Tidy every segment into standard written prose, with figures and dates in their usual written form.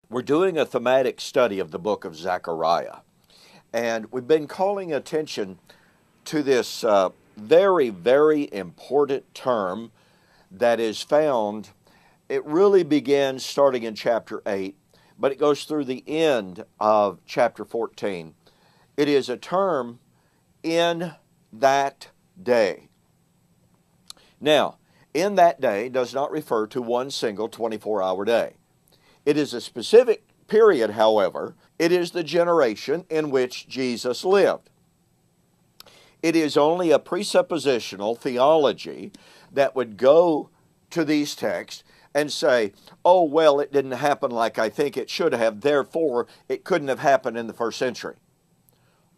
We're doing a thematic study of the book of Zechariah, and we've been calling attention to this very, very important term that is found. It really begins starting in chapter 8, but it goes through the end of chapter 14. It is a term, in that day. Now, in that day does not refer to one single 24-hour day. It is a specific period, however. It is the generation in which Jesus lived. It is only a presuppositional theology that would go to these texts and say, oh, well, it didn't happen like I think it should have, therefore it couldn't have happened in the first century.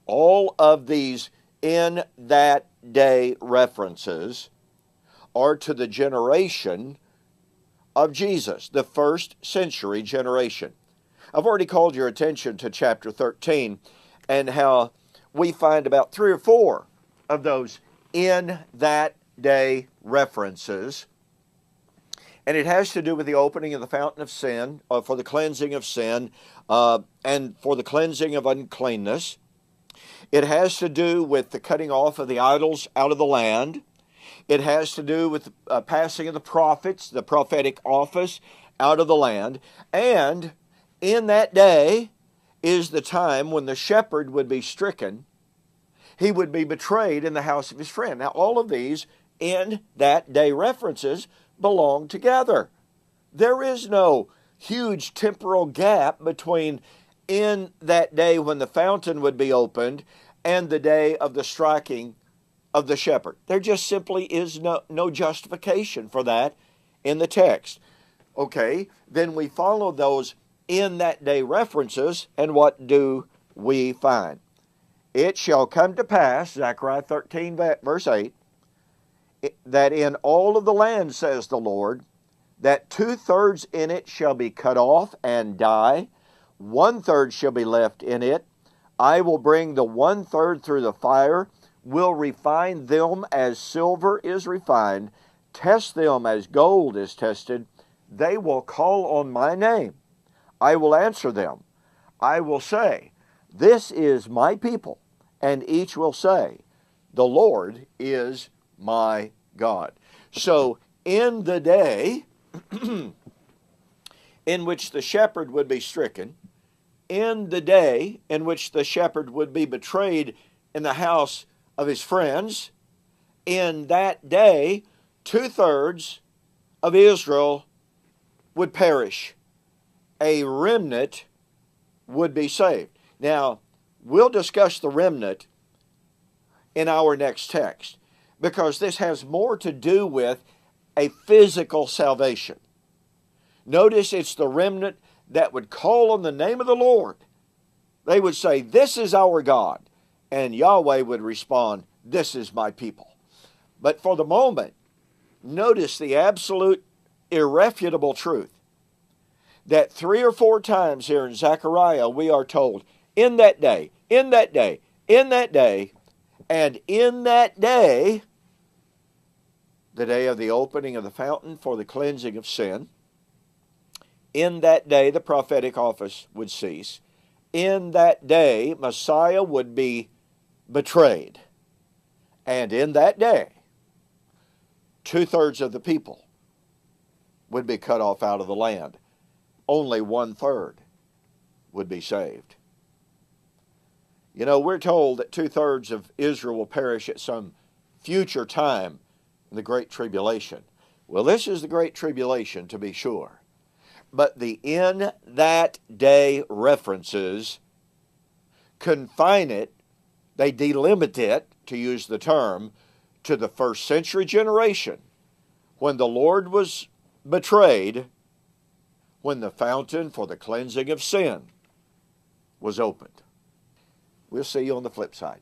All of these in that day references are to the generation of Jesus, the first century generation. I've already called your attention to chapter 13 and how we find about 3 or 4 of those in that day references. And it has to do with the opening of the fountain of sin, for the cleansing of sin, and for the cleansing of uncleanness. It has to do with the cutting off of the idols out of the land. It has to do with the passing of the prophets, the prophetic office, out of the land. And in that day is the time when the shepherd would be stricken. He would be betrayed in the house of his friend. Now, all of these in that day references belong together. There is no huge temporal gap between in that day when the fountain would be opened and the day of the striking of the shepherd. There just simply is no justification for that in the text. Okay, then we follow those in that day references, and what do we find? It shall come to pass, Zechariah 13, verse 8, that in all of the land, says the Lord, that 2/3 in it shall be cut off and die, 1/3 shall be left in it. I will bring the 1/3 through the fire, will refine them as silver is refined, test them as gold is tested. They will call on my name. I will answer them. I will say, this is my people. And each will say, the Lord is my God. So in the day in which the shepherd would be stricken, in the day in which the shepherd would be betrayed in the house of his friends, in that day, 2/3 of Israel would perish. A remnant would be saved. Now, we'll discuss the remnant in our next text, because this has more to do with a physical salvation. Notice it's the remnant that would call on the name of the Lord. They would say, this is our God. And Yahweh would respond, this is my people. But for the moment, notice the absolute irrefutable truth that 3 or 4 times here in Zechariah we are told, in that day, in that day, in that day, and in that day, the day of the opening of the fountain for the cleansing of sin, in that day the prophetic office would cease. In that day, Messiah would be betrayed. And in that day, 2/3 of the people would be cut off out of the land. Only 1/3 would be saved. You know, we're told that 2/3 of Israel will perish at some future time in the Great Tribulation. Well, this is the Great Tribulation, to be sure. But the in that day references confine it, they delimit it, to use the term, to the first century generation, when the Lord was betrayed, when the fountain for the cleansing of sin was opened. We'll see you on the flip side.